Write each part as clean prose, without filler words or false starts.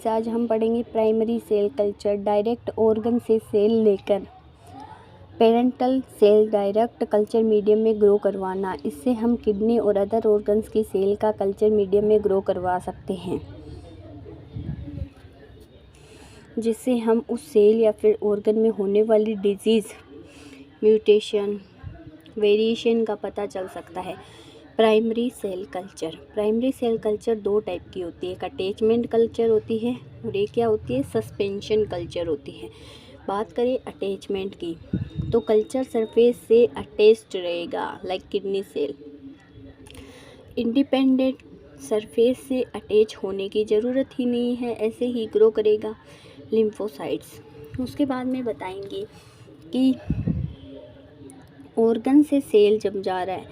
से आज हम पढ़ेंगे primary cell culture, direct organ से सेल लेकर parental cell direct culture medium में ग्रो करवाना। इससे हम किडनी और अदर ऑर्गन्स की सेल का कल्चर मीडियम में ग्रो करवा सकते हैं, जिससे हम उस सेल या फिर ऑर्गन में होने वाली डिजीज़, म्यूटेशन, वेरिएशन का पता चल सकता है। प्राइमरी सेल कल्चर दो टाइप की होती है, एक अटैचमेंट कल्चर होती है और एक क्या होती है, सस्पेंशन कल्चर होती है। बात करें अटैचमेंट की, तो कल्चर सरफेस से अटैच्ड रहेगा, like kidney cell. Independent, surface से अटैच होने की ज़रूरत ही नहीं है, ऐसे ही ग्रो करेगा। लिम्फोसाइट्स, उसके बाद में बताएंगे कि ऑर्गन से सेल जब जा रहा है,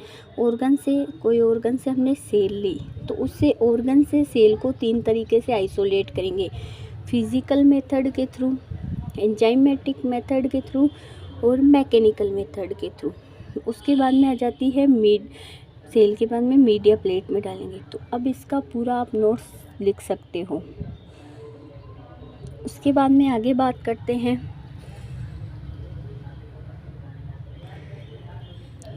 कोई ऑर्गन से हमने सेल ली, तो उससे ऑर्गन से सेल को 3 तरीके से आइसोलेट करेंगे, फिजिकल मेथड के थ्रू, एंजाइमेटिक मेथड के थ्रू और मैकेनिकल मेथड के थ्रू। उसके बाद में आ जाती है सेल के बाद में मीडिया प्लेट में डालेंगे। तो अब इसका पूरा आप नोट्स लिख सकते हो। उसके बाद में आगे बात करते हैं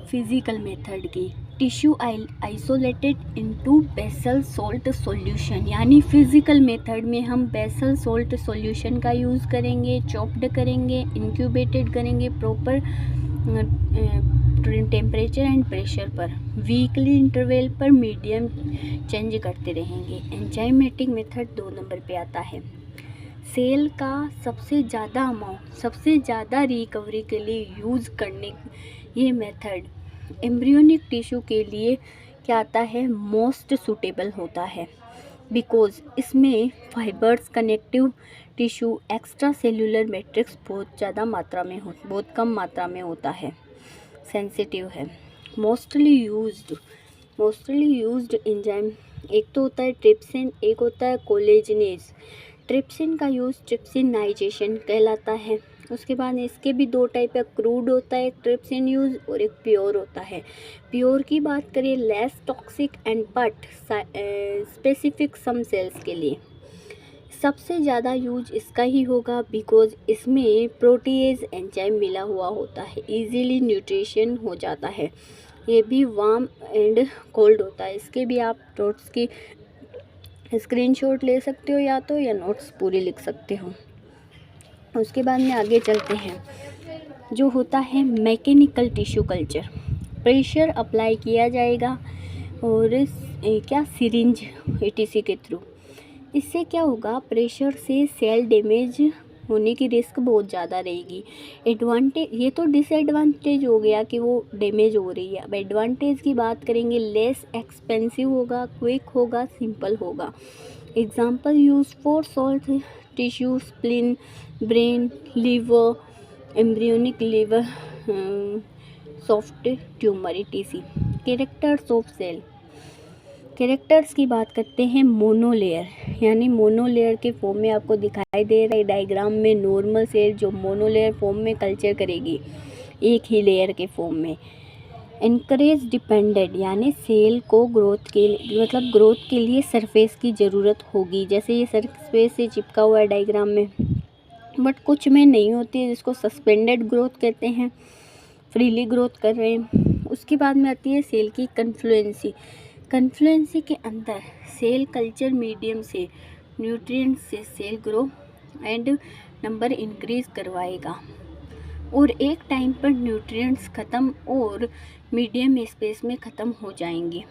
फिजिकल मेथड की। Tissue isolated into basal salt solution, यानी फिजिकल मेथड में हम बेसल सॉल्ट सॉल्यूशन का यूज़ करेंगे, चॉप्ड करेंगे, इंक्यूबेटेड करेंगे प्रॉपर टेम्परेचर एंड प्रेशर पर, वीकली इंटरवल पर मीडियम चेंज करते रहेंगे। एंजाइमेटिक मेथड 2 नंबर पे आता है। सेल का सबसे ज़्यादा रिकवरी के लिए यूज़ करने ये मेथड एम्ब्रियोनिक टिश्यू के लिए क्या आता है, मोस्ट सूटेबल होता है, बिकॉज इसमें fibres, connective tissue, extra cellular matrix बहुत कम मात्रा में होता है, सेंसिटिव है। मोस्टली यूज्ड एंजाइम एक तो होता है ट्रिप्सिन, एक होता है कोलेजनेज। ट्रिप्सिन का यूज़ ट्रिप्सिनाइजेशन कहलाता है। उसके बाद इसके भी 2 टाइप है, क्रूड होता है ट्रिप्सिन यूज़ और एक प्योर होता है। प्योर की बात करें, less toxic and but specific some cells के लिए सबसे ज़्यादा यूज इसका ही होगा, बिकॉज इसमें प्रोटीएज एंजाइम मिला हुआ होता है, इजीली न्यूट्रिशन हो जाता है। ये भी वार्म एंड कोल्ड होता है। इसके भी आप नोट्स की स्क्रीनशॉट ले सकते हो या नोट्स पूरे लिख सकते हो। उसके बाद में आगे चलते हैं, जो होता है mechanical tissue culture. Pressure apply किया जाएगा और सिरिंज ETC के थ्रू। इससे क्या होगा, प्रेशर से सेल डैमेज होने की रिस्क बहुत ज़्यादा रहेगी। एडवांटेज, ये तो डिसएडवांटेज हो गया कि वो डैमेज हो रही है। अब एडवांटेज की बात करेंगे, लेस एक्सपेंसिव होगा, क्विक होगा, सिंपल होगा। Example use for salt tissue, spleen, brain, liver, embryonic liver, soft tumor ETC। Characters of cell, characters की बात करते हैं, मोनोलेयर, यानी मोनोलेयर के फॉर्म में आपको दिखाई दे रहा है डायग्राम में, नॉर्मल सेल जो मोनोलेयर फॉर्म में कल्चर करेगी, एक ही लेयर के फॉर्म में। एनकरेज डिपेंडेंट, यानी सेल को ग्रोथ के लिए सरफेस की ज़रूरत होगी, जैसे ये सरफेस से चिपका हुआ है डायग्राम में, बट कुछ में नहीं होती है, जिसको सस्पेंडेड ग्रोथ कहते हैं, फ्रीली ग्रोथ कर रहे हैं। उसके बाद में आती है सेल की कन्फ्लुएंसी के अंदर सेल कल्चर मीडियम से न्यूट्रिएंट्स से cell grow and number increase करवाएगा, और एक टाइम पर न्यूट्रिएंट्स ख़त्म और मीडियम स्पेस में ख़त्म हो जाएंगे,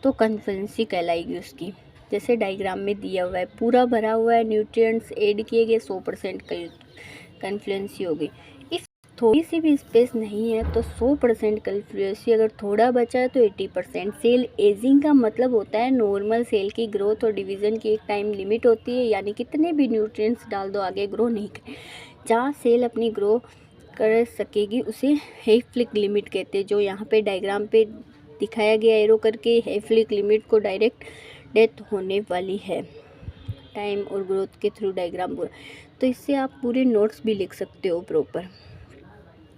तो कन्फ्लुएंसी कहलाएगी उसकी। जैसे डायग्राम में दिया हुआ है, पूरा भरा हुआ है, न्यूट्रिएंट्स ऐड किए गए, 100% कन्फ्लुएंसी हो गई। इफ थोड़ी सी भी स्पेस नहीं है तो 100% कन्फ्लुएंसी, अगर थोड़ा बचा है तो 80%। सेल एजिंग का मतलब होता है नॉर्मल सेल की ग्रोथ और डिवीज़न की एक टाइम लिमिट होती है, यानी कितने भी न्यूट्रिएंट्स डाल दो आगे ग्रो नहीं करे। जहाँ सेल अपनी ग्रो कर सकेगी उसे हेफलिक लिमिट कहते हैं, जो यहाँ पे डायग्राम पे दिखाया गया एरो करके, हेफलिक लिमिट को डायरेक्ट डेथ होने वाली है टाइम और ग्रोथ के थ्रू डायग्राम पूरा। तो इससे आप पूरे नोट्स भी लिख सकते हो प्रॉपर,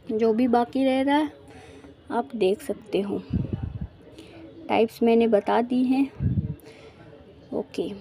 जो भी बाकी रह रहा है आप देख सकते हो। टाइप्स मैंने बता दी हैं। ओके।